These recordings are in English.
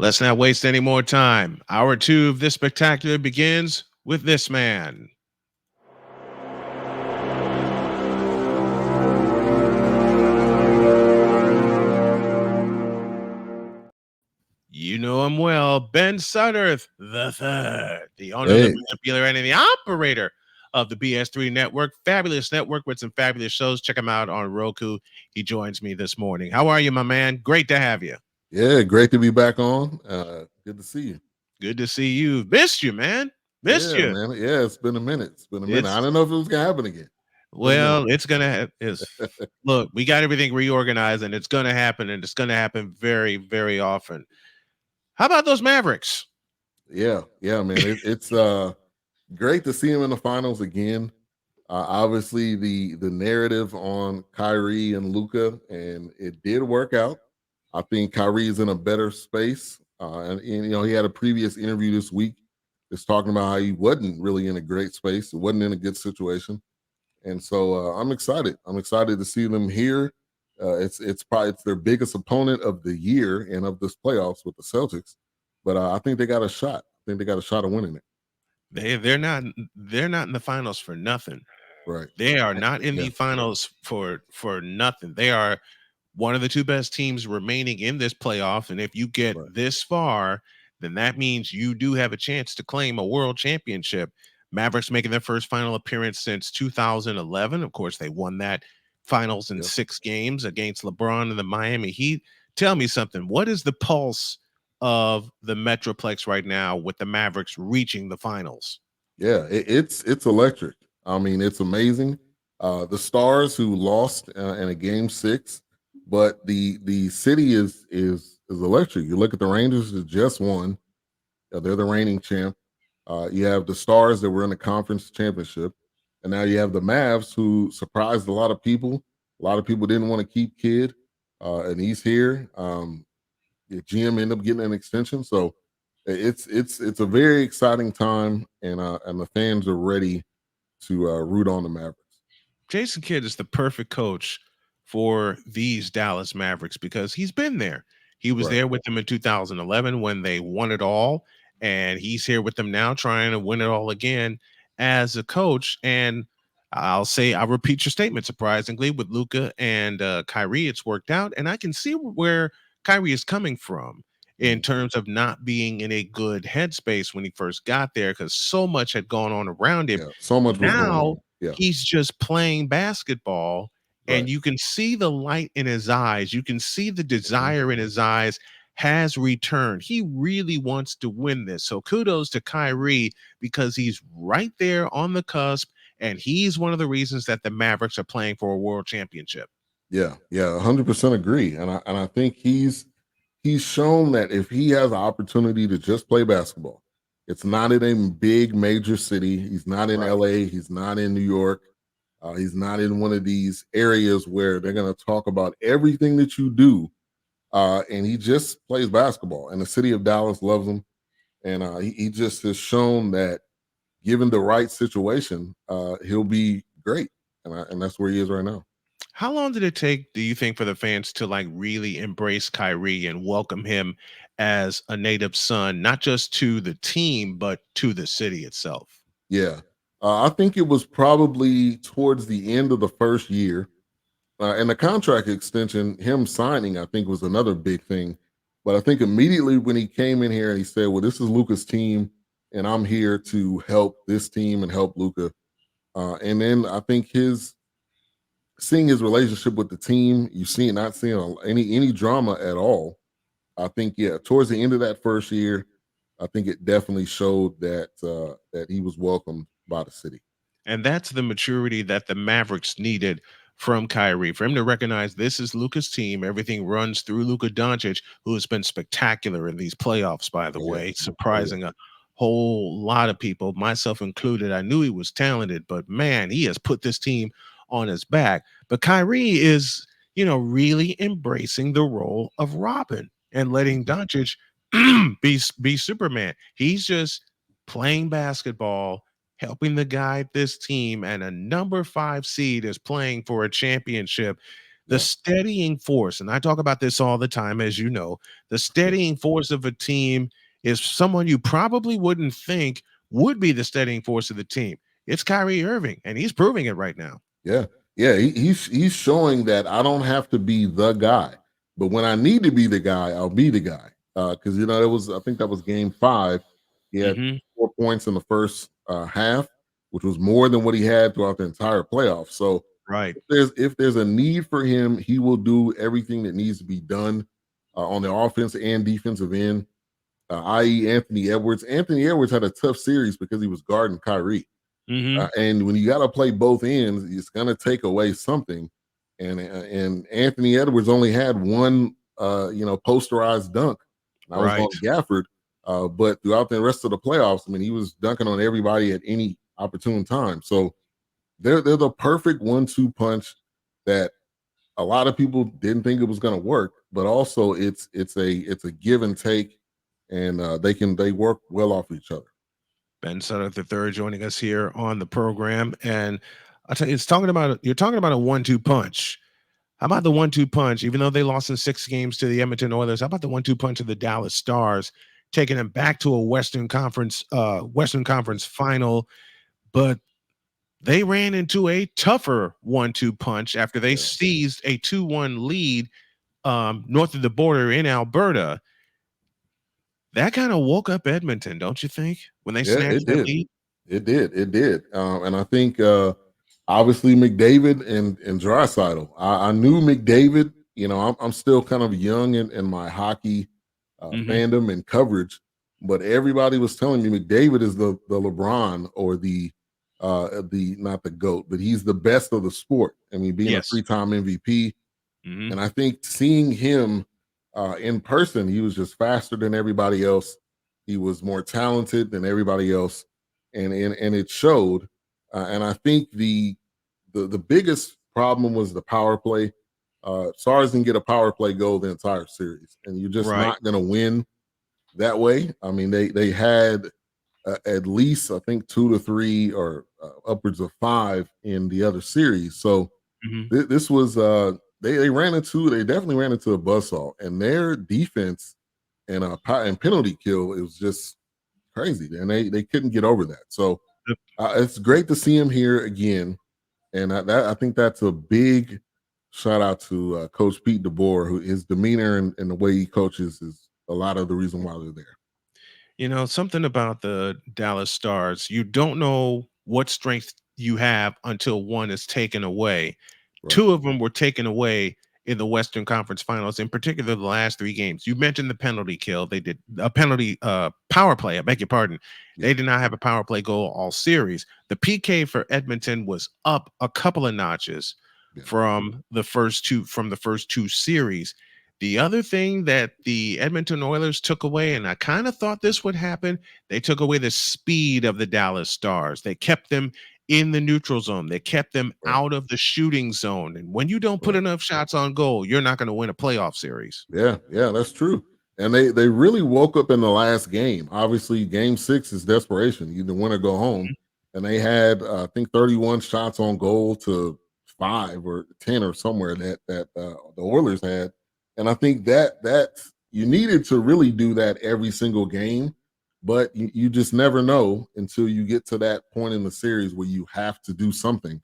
Let's not waste any more time. Hour two of this spectacular begins with this man. You know him well, Ben Sudderth the third, the owner, the Hey, manipulator, and the operator of the BS3 network. Fabulous network with some fabulous shows. Check him out on Roku. He joins me this morning. How are you, my man? Great to have you. yeah, great to be back on. Good to see you. Good to see you. Missed you, man. Missed Yeah, you. man. Yeah, it's been a minute. It's been a minute. I It's didn't know if it was gonna happen again. It's been a minute. Well, it's gonna is look, we got everything reorganized and it's gonna happen, and it's gonna happen very, very often. How about those Mavericks? Yeah, man. It's great to see him in the finals again. Obviously, the narrative on Kyrie and Luca, and it did work out. I think Kyrie's in a better space. And he had a previous interview this week that's talking about how he wasn't really in a great space. It wasn't in a good situation. And so I'm excited. I'm excited to see them here. It's probably it's their biggest opponent of the year and of this playoffs with the Celtics. But I think they got a shot. I think they got a shot of winning it. They're not in the finals for nothing. Right. They are not in Yeah. the finals for nothing. They are one of the two best teams remaining in this playoff. And if you get Right. this far, then that means you do have a chance to claim a world championship. Mavericks making their first final appearance since 2011. Of course, they won that finals in Yep. 6 games against LeBron and the Miami Heat. Tell me something. What is the pulse of the Metroplex right now with the Mavericks reaching the finals? Yeah. It's electric. I mean, it's amazing. The Stars who lost in a game 6, but the city is electric. You look at the Rangers that just won. They're the reigning champ. You have the Stars that were in the conference championship, and now you have the Mavs who surprised a lot of people. A lot of people didn't want to keep Kid, and he's here. The GM ended up getting an extension, so it's a very exciting time, and the fans are ready to root on the Mavericks. Jason Kidd is the perfect coach for these Dallas Mavericks because he's been there. He was Right. there with them in 2011 when they won it all, and he's here with them now trying to win it all again as a coach. And I'll repeat your statement. Surprisingly, with Luca and Kyrie, it's worked out, and I can see where Kyrie is coming from in Mm. terms of not being in a good headspace when he first got there because so much had gone on around him. Yeah. So much was going Now on. Yeah. he's just playing basketball, and Right. you can see the light in his eyes. You can see the Mhm. desire in his eyes has returned. He really wants to win this. So kudos to Kyrie because he's right there on the cusp, and he's one of the reasons that the Mavericks are playing for a world championship. Yeah, 100% agree, and I think he's shown that if he has an opportunity to just play basketball, it's not in a big major city. He's not in Right. LA. He's not in New York. He's not in one of these areas where they're going to talk about everything that you do. And he just plays basketball, and the city of Dallas loves him. And he just has shown that given the right situation, he'll be great. And that's where he is right now. How long did it take, do you think, for the fans to like really embrace Kyrie and welcome him as a native son, not just to the team, but to the city itself? Yeah. I think it was probably towards the end of the first year. And the contract extension, him signing, I think was another big thing. But I think immediately when he came in here and he said, well, this is Luca's team, and I'm here to help this team and help Luca. And then I think his seeing his relationship with the team, you see not seeing any drama at all. I think, yeah, towards the end of that first year, I think it definitely showed that he was welcomed by the city. And that's the maturity that the Mavericks needed from Kyrie for him to recognize this is Luka's team. Everything runs through Luka Doncic, who has been spectacular in these playoffs, by the Oh yeah, way, oh yeah, surprising a whole lot of people, myself included. I knew he was talented, but man, he has put this team on his back. But Kyrie is, really embracing the role of Robin and letting mhm, Doncic be Superman. He's just playing basketball, helping to guide this team, and a number 5 seed is playing for a championship. The Yeah, steadying force, and I talk about this all the time, as you know, the steadying force of a team is someone you probably wouldn't think would be the steadying force of the team. It's Kyrie Irving, and he's proving it right now. yeah, yeah. He's showing that I don't have to be the guy, but when I need to be the guy, I'll be the guy. Because it was, I think that was Game 5. He had Hmm. 4 points in the first half, which was more than what he had throughout the entire playoffs. So Right. if there's a need for him, he will do everything that needs to be done on the offense and defensive end. I.e., Anthony Edwards. Anthony Edwards had a tough series because he was guarding Kyrie. Hmm. And when you got to play both ends, it's going to take away something. And Anthony Edwards only had one, posterized dunk. And I was Right. on Gafford, but throughout the rest of the playoffs, I mean, he was dunking on everybody at any opportune time. So they're the perfect 1-2 punch that a lot of people didn't think it was going to work, but also it's a give and take, and they work well off each other. Ben Sutter the third joining us here on the program, and I tell you, it's talking about you're talking about a 1-2 punch. How about the 1-2 punch? Even though they lost in 6 games to the Edmonton Oilers, how about the 1-2 punch of the Dallas Stars, taking them back to a Western Conference final? But they ran into a tougher 1-2 punch after they Yeah, seized a 2-1 lead north of the border in Alberta. That kind of woke up Edmonton, don't you think, when they yeah, snatched it that did. lead? It did. And I think obviously McDavid and Draisaitl. I knew McDavid. I'm still kind of young in my hockey Hmm. fandom and coverage, but everybody was telling me McDavid is the LeBron or the not the GOAT, but he's the best of the sport. I mean, being a Yes. three-time MVP. Hmm. And I think seeing him in person, he was just faster than everybody else. He was more talented than everybody else, and it showed. And I think the biggest problem was the power play. Stars didn't get a power play goal the entire series, and you're just Right. not going to win that way. I mean, they had at least I think 2 to 3 or upwards of 5 in the other series. So Hmm. this was they definitely ran into a buzzsaw, and their defense and penalty kill, it was just crazy, and they couldn't get over that. So it's great to see him here again, and I think that's a big shout out to Coach Pete DeBoer, who his demeanor and the way he coaches is a lot of the reason why they're there. Something about the Dallas Stars, you don't know what strength you have until one is taken away. Right. Two of them were taken away in the Western Conference Finals, in particular the last 3 games. You mentioned the penalty kill. They did a penalty power play. I beg your pardon. Yeah. They did not have a power play goal all series. The PK for Edmonton was up a couple of notches Yeah. from the first two series. The other thing that the Edmonton Oilers took away, and I kind of thought this would happen, they took away the speed of the Dallas Stars. They kept them in the neutral zone. They kept them Right. out of the shooting zone. And when you don't put Right. enough shots on goal, you're not going to win a playoff series. Yeah, yeah, that's true. And they really woke up in the last game. Obviously, game 6 is desperation. You either win or go home. And they had I think 31 shots on goal to 5 or 10 or somewhere that the Oilers had. And I think that you needed to really do that every single game, but you just never know until you get to that point in the series where you have to do something.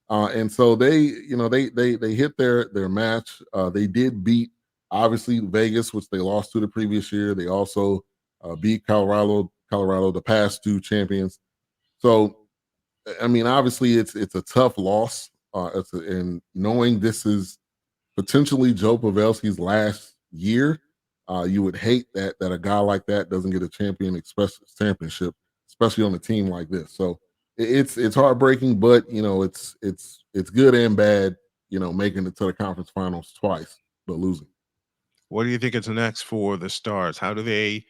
And so they hit their match. They did beat obviously Vegas, which they lost to the previous year. They also beat Colorado, the past two champions. So I mean, obviously it's a tough loss. And knowing this is potentially Joe Pavelski's last year, you would hate that a guy like that doesn't get a championship, especially on a team like this. So it's heartbreaking, but it's good and bad. Making it to the conference finals twice, but losing. What do you think is next for the Stars? How do they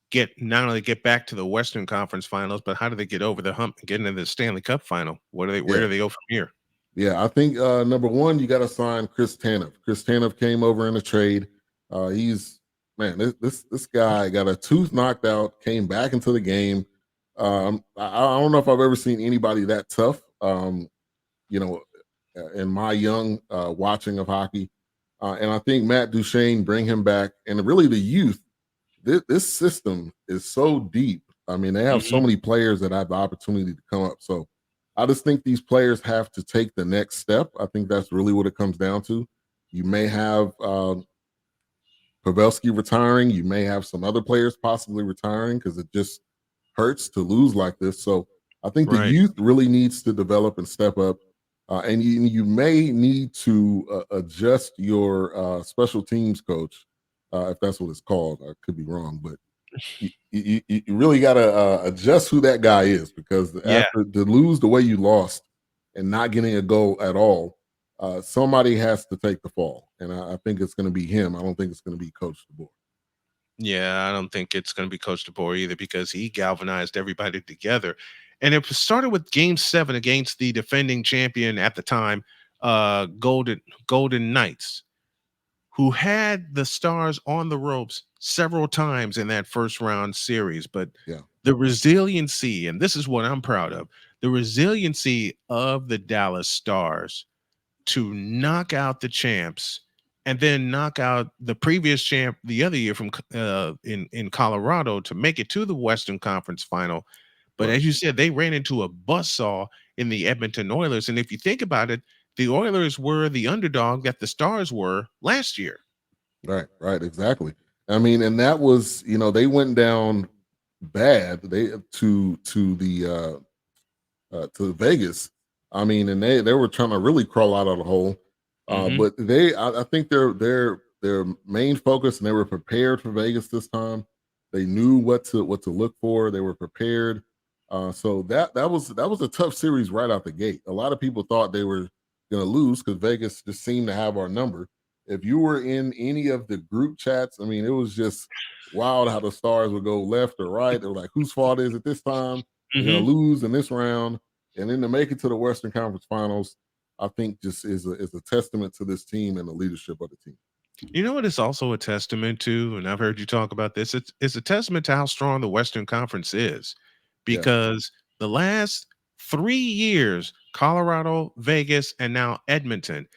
get not only get back to the Western Conference Finals, but how do they get over the hump and get into the Stanley Cup final? Where Yeah, do they go from here? yeah. I think number one, you got to sign Chris Tanev. Chris Tanev came over in a trade. He's man, this guy got a tooth knocked out, came back into the game. I don't know if I've ever seen anybody that tough. You know, in my young watching of hockey. And I think Matt Duchene bring him back, and really the youth. This system is so deep. I mean, they have so Mhm. many players that have the opportunity to come up. So I just think these players have to take the next step. I think that's really what it comes down to. You may have Pavelski retiring. You may have some other players possibly retiring because it just hurts to lose like this. So I think the Right. youth really needs to develop and step up. And you may need to adjust your special teams coach, if that's what it's called. I could be wrong, but you really got to adjust who that guy is, because Yeah. after to lose the way you lost and not getting a goal at all, somebody has to take the fall, and I think it's going to be him. I don't think it's going to be Coach DeBoer. Yeah, I don't think it's going to be Coach DeBoer either because he galvanized everybody together. And it started with game 7 against the defending champion at the time, Golden Knights, who had the Stars on the ropes several times in that first round series. But Yeah, the resiliency, and this is what I'm proud of, the resiliency of the Dallas Stars to knock out the champs and then knock out the previous champ the other year from in Colorado to make it to the Western Conference final. But right. as you said, they ran into a buzzsaw in the Edmonton Oilers. And if you think about it, the Oilers were the underdog that the Stars were last year. Right, right, exactly. I mean, and that was, they went down bad. They to Vegas. I mean, and they were trying to really crawl out of the hole. Hmm. But I think their main focus, and they were prepared for Vegas this time. They knew what to look for. They were prepared. So that was a tough series right out the gate. A lot of people thought they were going to lose because Vegas just seemed to have our number. If you were in any of the group chats, I mean, it was just wild how the Stars would go left or right. They were like, "Whose fault is it this time? They're going Hmm. to lose in this round." And then to make it to the Western Conference Finals, I think just is a testament to this team and the leadership of the team. You know what it's also a testament to, and I've heard you talk about this. It's a testament to how strong the Western Conference is, Yeah, because the last 3 years, Colorado, Vegas, and now Edmonton,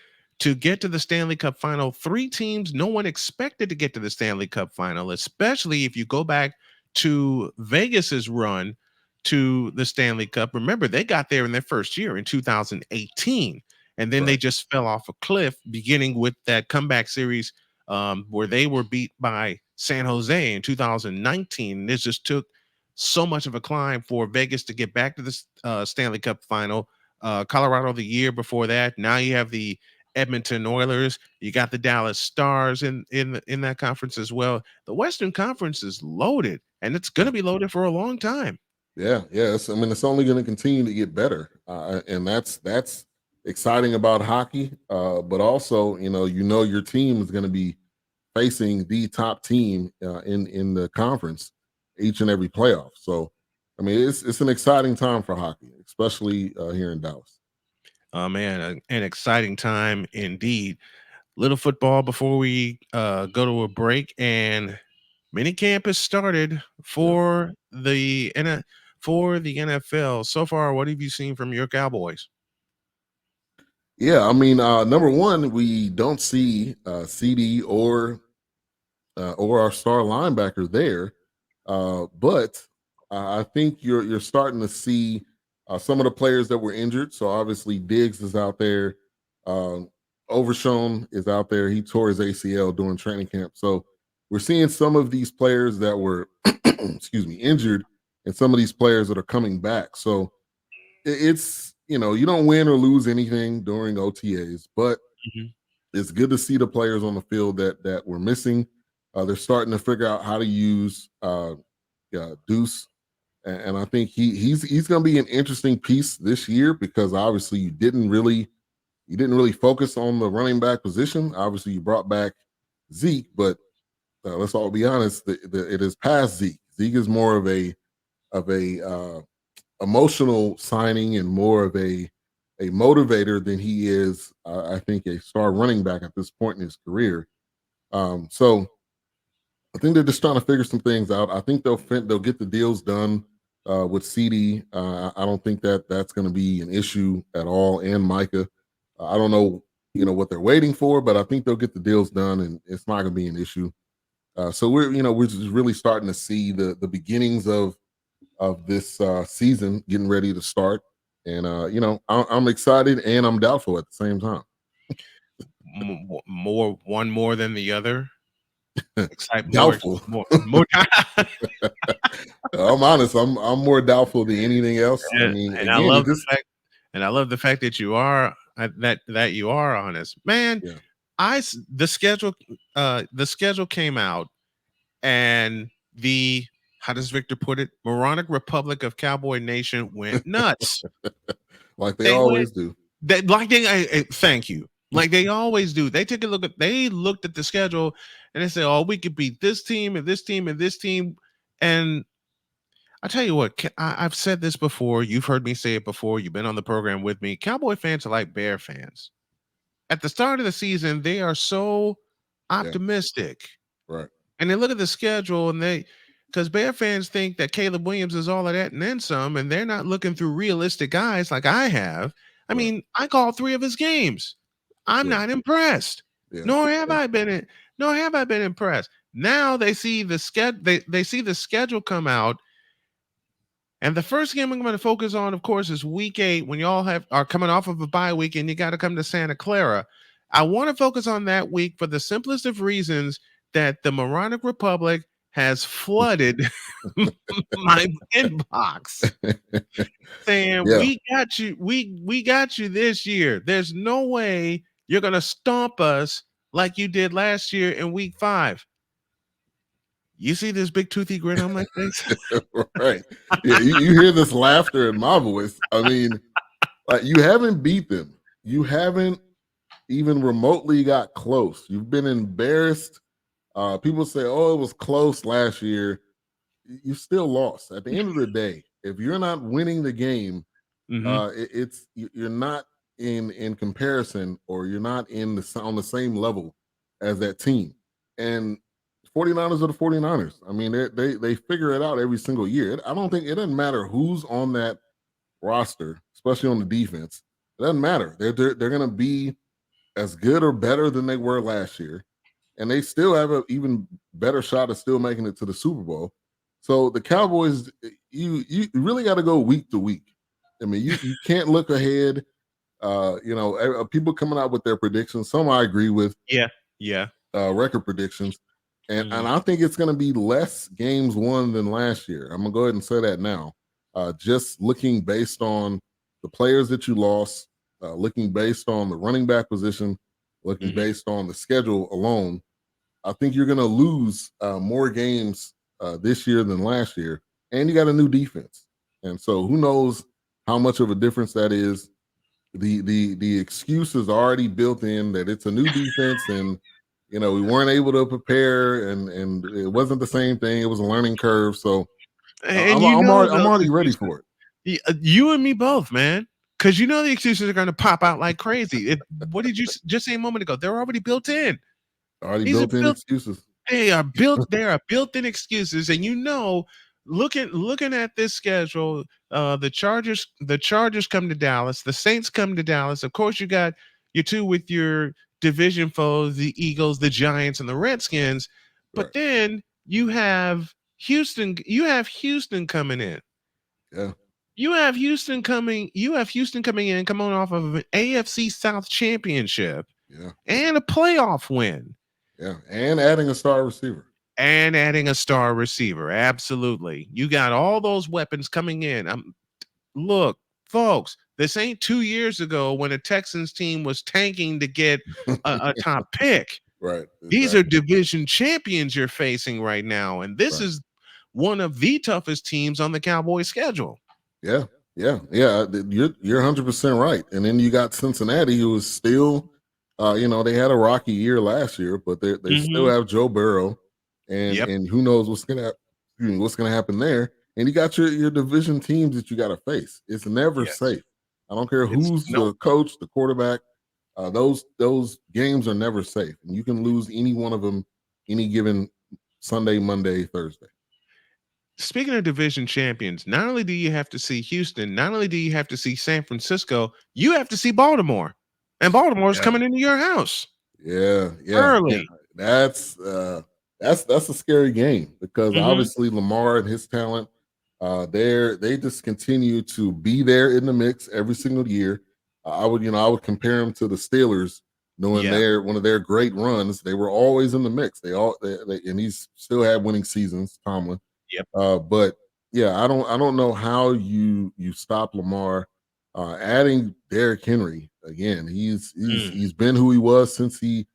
to get to the Stanley Cup final, three teams no one expected to get to the Stanley Cup final, especially if you go back to Vegas's run to the Stanley Cup. Remember, they got there in their first year in 2018, and then they right. just fell off a cliff, beginning with that comeback series where they were beat by San Jose in 2019. This just took so much of a climb for Vegas to get back to the Stanley Cup final. Colorado the year before that. Now you have the Edmonton Oilers. You got the Dallas Stars in that conference as well. The Western Conference is loaded, and it's going Yeah, to be loaded for a long time. yeah. I mean, it's only going to continue to get better, and that's exciting about hockey. But also, your team is going to be facing the top team in the conference each and every playoff. So, I mean, it's an exciting time for hockey, especially here in Dallas. Oh man, an exciting time indeed. Little football before we go to a break, and minicamp has started Yeah. for the NFL. So far, what have you seen from your Cowboys? Yeah, I mean, number one, we don't see CD or our star linebacker there, but I think you're starting to see some of the players that were injured. So obviously Diggs is out there, um, Overshown is out there. He tore his ACL during training camp. So we're seeing some of these players that were, excuse me, injured, and some of these players that are coming back. So it's you don't win or lose anything during OTAs, but Mhm. it's good to see the players on the field that were missing. They're starting to figure out how to use Deuce, and I think he's going to be an interesting piece this year because obviously you didn't really focus on the running back position. Obviously, you brought back Zeke, but let's all be honest, it is past Zeke. Zeke is more of a emotional signing and more of a motivator than he is, I think, a star running back at this point in his career. So I think they're just trying to figure some things out. I think they'll get the deals done with CD. I don't think that that's going to be an issue at all, and Micah. I don't know, what they're waiting for, but I think they'll get the deals done, and it's not going to be an issue. So we're just really starting to see the beginnings of this season getting ready to start, and I'm excited and I'm doubtful at the same time. More one more than the other. Excite more, Doubtful. more. I'm honest. I'm more doubtful than anything else. I and, mean, and I again, it love the just fact, and I love the fact that you are that you are honest, man. yeah, The schedule came out, and the how does Victor put it? Moronic Republic of Cowboy Nation went nuts. like they They went always do. thank you. Like they always do. They looked at the schedule and they said, "Oh, we could beat this team and this team and this team." And I tell you what, I've said this before. You've heard me say it before. You've been on the program with me. Cowboy fans are like Bear fans. At the start of the season, they are so Yeah, optimistic, right. and they look at the schedule and because Bear fans think that Caleb Williams is all of that and then some, and they're not looking through realistic eyes like I have. I Right. mean, I called 3 of his games. I'm Yeah. not impressed. Yeah. Nor have Yeah. I been nor have I been impressed. Now they see the they see the schedule come out, and the first game I'm going to focus on, of course, is week 8 when y'all are coming off of a bye week and you got to come to Santa Clara. I want to focus on that week for the simplest of reasons that the Moronic Republic has flooded my inbox saying Yeah. we got you, we got you this year. There's no way you're gonna stomp us like you did last year in week 5. You see this big toothy grin on my face? Right. Yeah. You hear this laughter in my voice. I mean, like you haven't beat them. You haven't even remotely got close. You've been embarrassed. People say, "Oh, it was close last year." You still lost. At the end of the day, if you're not winning the game, Hmm. you're not in comparison, or you're not on the same level as that team. And 49ers are the 49ers. I mean, they figure it out every single year. I don't think it doesn't matter who's on that roster, especially on the defense. It doesn't matter. They're going to be as good or better than they were last year, and they still have an even better shot of still making it to the Super Bowl. So the Cowboys, you really got to go week to week. I mean, you can't look ahead. People coming out with their predictions. Some I agree with, Yeah, yeah. record predictions, and Mhm. I think it's going to be less games won than last year. I'm gonna go ahead and say that now. Just looking based on the players that you lost, looking based on the running back position, looking Mhm. based on the schedule alone, I think you're going to lose more games this year than last year, and you got a new defense, and so who knows how much of a difference that is. The excuse is already built in that it's a new defense, and we weren't able to prepare, and it wasn't the same thing. It was a learning curve, so And you know I'm those already ready excuses. for it. You and me both, man. Because you know the excuses are going to pop out like crazy. What did you just say a moment ago? They're already built in. Already These are built in built. excuses. They are built. They are built-in excuses, and looking at this schedule, the Chargers come to Dallas, the Saints come to Dallas. Of course, you got your two with your division foes, the Eagles, the Giants, and the Redskins. But Right. then you have Houston. You have Houston coming in. Yeah. You have Houston coming in, coming off of an AFC South championship Yeah. and a playoff win, Yeah. And adding a star receiver. and adding a star receiver. Absolutely. You got all those weapons coming in. Look, folks, this ain't 2 years ago when a Texans team was tanking to get a top pick. Right. These are Exactly. division champions you're facing right now. And this Right. is one of the toughest teams on the Cowboys schedule. Yeah, yeah. You're 100% right. And then you got Cincinnati, who is still, they had a rocky year last year, but they still Hmm. have Joe Burrow, and Yep. who knows what's gonna happen there. And you got your division teams that you got to face. It's never Yes. safe. I don't care It's who's no. the coach, the quarterback. Those games are never safe, and you can lose any one of them any given Sunday, Monday, Thursday. Speaking of division champions, not only do you have to see Houston, not only do you have to see San Francisco, you have to see Baltimore. And Baltimore's Yeah, coming into your house yeah. early. That's a scary game because Mhm. obviously Lamar and his talent, they just continue to be there in the mix every single year. I would compare him to the Steelers, knowing Yeah. their one of their great runs. They were always in the mix. And he's still had winning seasons, Tomlin. Yep. But yeah, I don't know how you stop Lamar. Adding Derrick Henry again, Mm. he's been who he was since he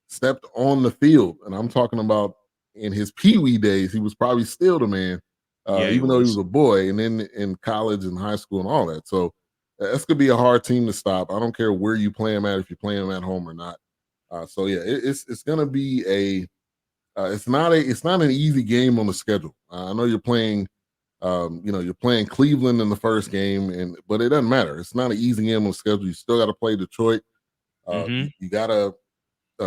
stepped on the field, and I'm talking about in his Pee Wee days. He was probably still the man, Yeah, he even though he was was. a boy, and then in college and high school and all that. So that's gonna be a hard team to stop. I don't care where you play him at, if you play him at home or not. So yeah, it's gonna be a it's not an easy game on the schedule. I know you're playing you're playing Cleveland in the first game, but it doesn't matter. It's not an easy game on the schedule. You still got to play Detroit. Mhm. You gotta.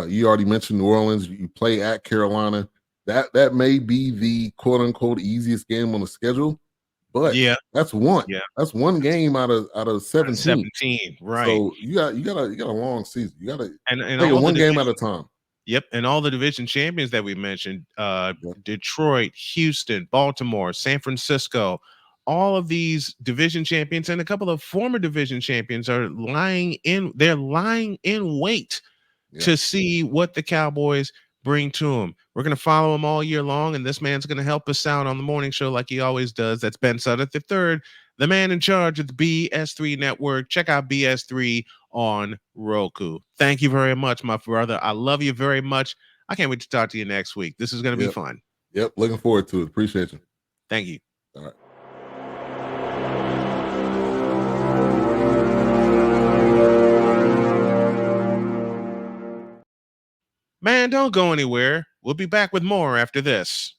You already mentioned New Orleans. You play at Carolina. That may be the quote unquote easiest game on the schedule, but Yeah. that's one. Yeah. That's one That's game out of 17. 17, right. So you got a long season. You got to And take it all the one game at division a time. Yep, and all the division champions that we mentioned, Yep. Detroit, Houston, Baltimore, San Francisco, all of these division champions and a couple of former division champions are lying in wait Yeah. to see what the Cowboys bring to them. We're going to follow him all year long, and this man's going to help us out on the morning show like he always does. That's Ben Sutter the third, the man in charge of the BS3 network. Check out BS3 on Roku. Thank you very much, my brother. I love you very much. I can't wait to talk to you next week. This is going to be Yep. fun. Yep. Looking forward to it. Appreciate you. Thank you. All right. Man, don't go anywhere. We'll be back with more after this.